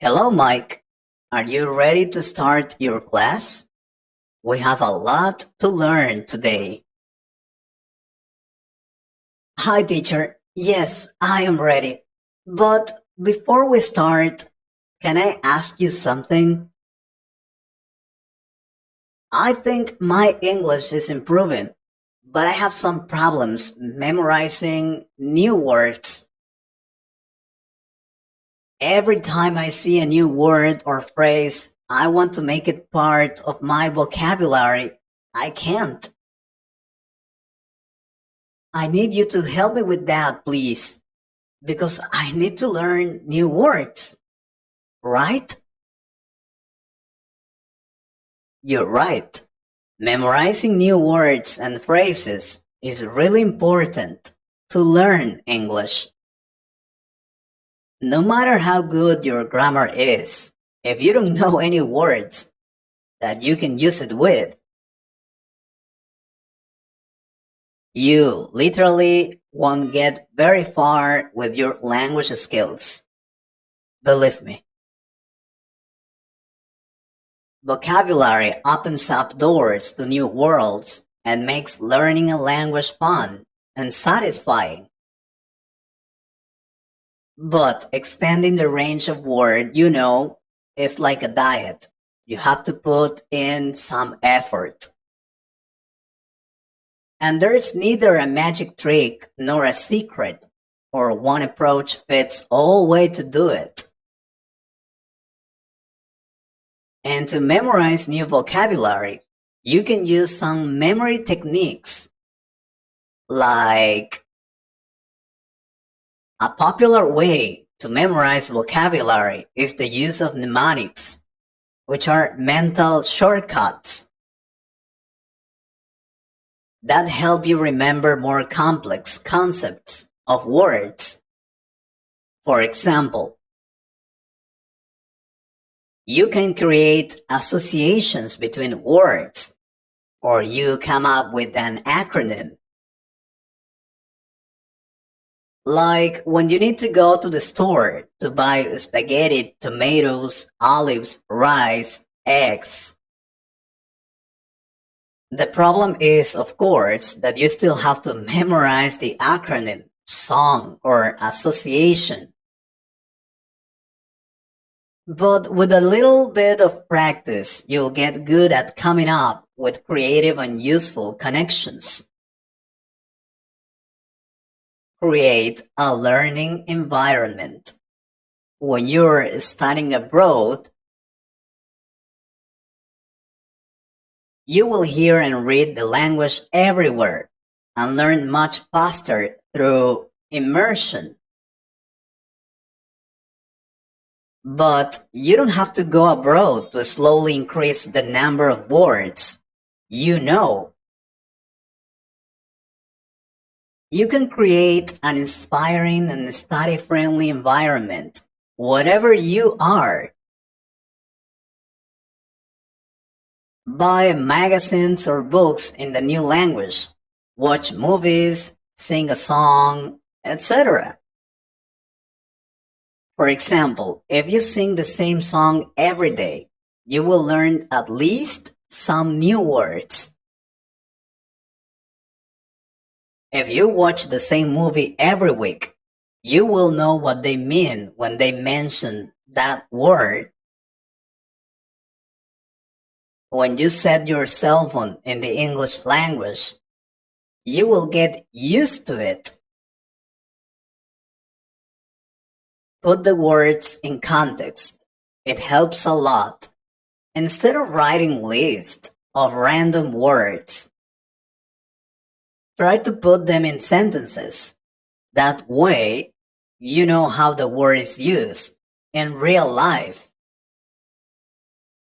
Hello, Mike. Are you ready to start your class? We have a lot to learn today. Hi, teacher. Yes, I am ready. But before we start, can I ask you something? I think my English is improving, but I have some problems memorizing new words. Every time I see a new word or phrase, I want to make it part of my vocabulary. I can't. I need you to help me with that, please, because I need to learn new words, right? You're right. Memorizing new words and phrases is really important to learn English. No matter how good your grammar is, if you don't know any words that you can use it with, you literally won't get very far with your language skills. Believe me. Vocabulary opens up doors to new worlds and makes learning a language fun and satisfying. But expanding the range of words you know is like a diet. You have to put in some effort. And there's neither a magic trick nor a secret, or one approach fits all way to do it. And to memorize new vocabulary, you can use some memory techniques, like a popular way to memorize vocabulary is the use of mnemonics, which are mental shortcuts that help you remember more complex concepts of words. For example, you can create associations between words, or you come up with an acronym. Like when you need to go to the store to buy spaghetti, tomatoes, olives, rice, eggs. The problem is, of course, that you still have to memorize the acronym, song, or association. But with a little bit of practice, you'll get good at coming up with creative and useful connections. Create a learning environment. When you're studying abroad, you will hear and read the language everywhere and learn much faster through immersion. But you don't have to go abroad to slowly increase the number of words you know. You can create an inspiring and study-friendly environment, whatever you are. Buy magazines or books in the new language, watch movies, sing a song, etc. For example, if you sing the same song every day, you will learn at least some new words. If you watch the same movie every week, you will know what they mean when they mention that word. When you set your cell phone in the English language, you will get used to it. Put the words in context. It helps a lot. Instead of writing lists of random words, try to put them in sentences. That way, you know how the word is used in real life.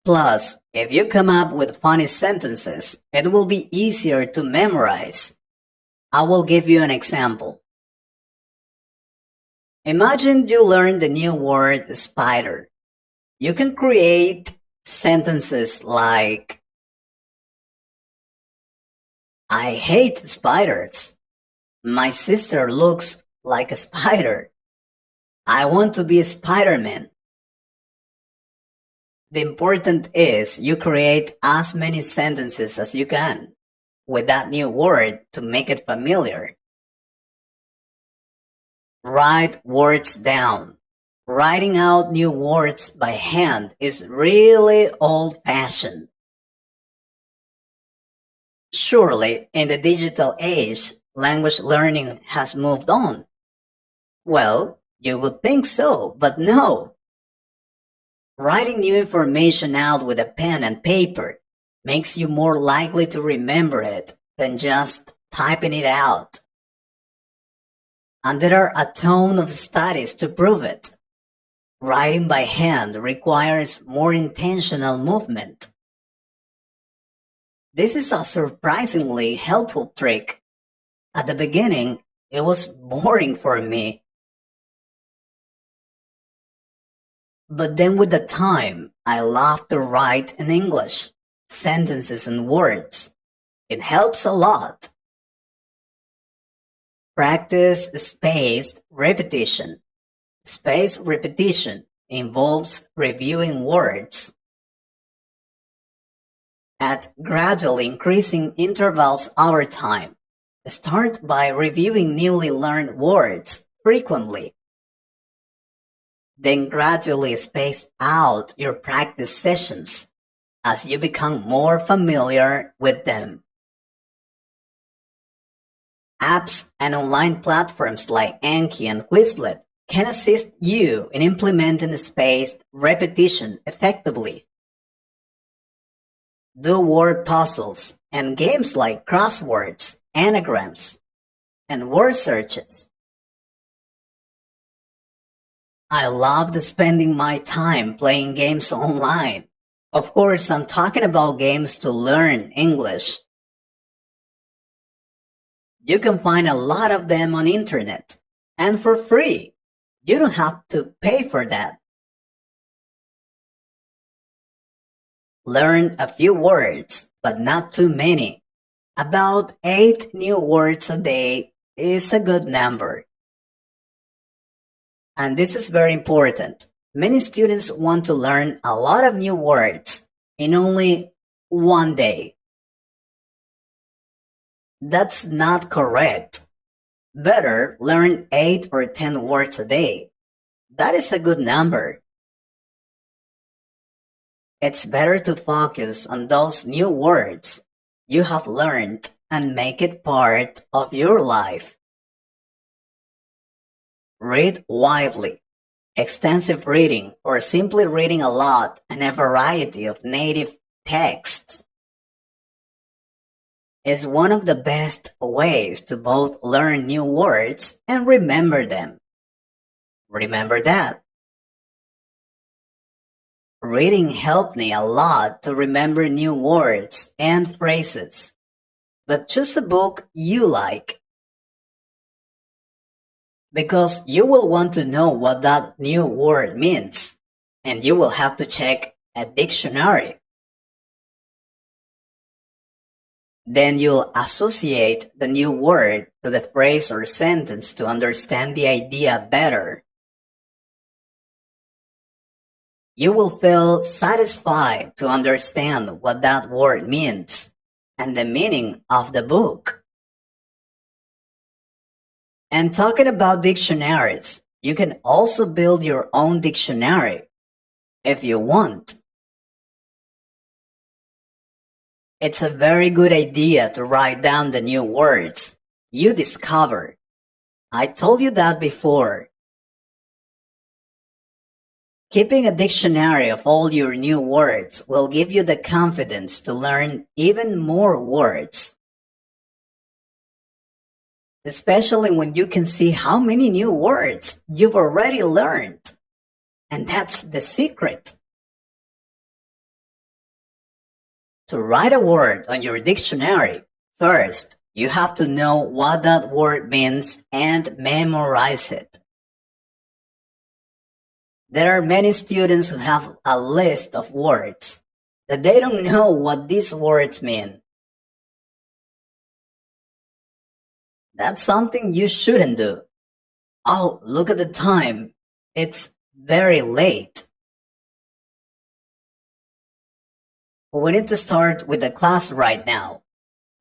Plus, if you come up with funny sentences, it will be easier to memorize. I will give you an example. Imagine you learn the new word spider. You can create sentences like, I hate spiders. My sister looks like a spider. I want to be a Spider-Man. The important is you create as many sentences as you can with that new word to make it familiar. Write words down. Writing out new words by hand is really old-fashioned. Surely, in the digital age, language learning has moved on. Well, you would think so, but no. Writing new information out with a pen and paper makes you more likely to remember it than just typing it out. And there are a ton of studies to prove it. Writing by hand requires more intentional movement. This is a surprisingly helpful trick. At the beginning, it was boring for me. But then with the time, I love to write in English, sentences and words. It helps a lot. Practice spaced repetition. Spaced repetition involves reviewing words at gradually increasing intervals over time. Start by reviewing newly learned words frequently. Then gradually space out your practice sessions as you become more familiar with them. Apps and online platforms like Anki and Quizlet can assist you in implementing spaced repetition effectively. Do word puzzles and games like crosswords, anagrams, and word searches. I loved spending my time playing games online. Of course, I'm talking about games to learn English. You can find a lot of them on internet, and for free. You don't have to pay for that. Learn a few words, but not too many. About 8 new words a day is a good number. And this is very important. Many students want to learn a lot of new words in only one day. That's not correct. Better learn 8 or 10 words a day. That is a good number. It's better to focus on those new words you have learned and make it part of your life. Read widely. Extensive reading or simply reading a lot and a variety of native texts is one of the best ways to both learn new words and remember them. Remember that. Reading helped me a lot to remember new words and phrases. But choose a book you like, because you will want to know what that new word means, and you will have to check a dictionary. Then you'll associate the new word to the phrase or sentence to understand the idea better. You will feel satisfied to understand what that word means and the meaning of the book. And talking about dictionaries, you can also build your own dictionary if you want. It's a very good idea to write down the new words you discover. I told you that before. Keeping a dictionary of all your new words will give you the confidence to learn even more words. Especially when you can see how many new words you've already learned. And that's the secret. To write a word on your dictionary, first, you have to know what that word means and memorize it. There are many students who have a list of words that they don't know what these words mean. That's something you shouldn't do. Oh, look at the time. It's very late. We need to start with the class right now.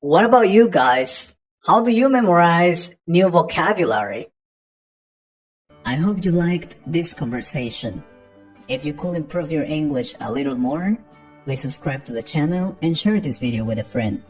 What about you guys? How do you memorize new vocabulary? I hope you liked this conversation. If you could improve your English a little more, please subscribe to the channel and share this video with a friend.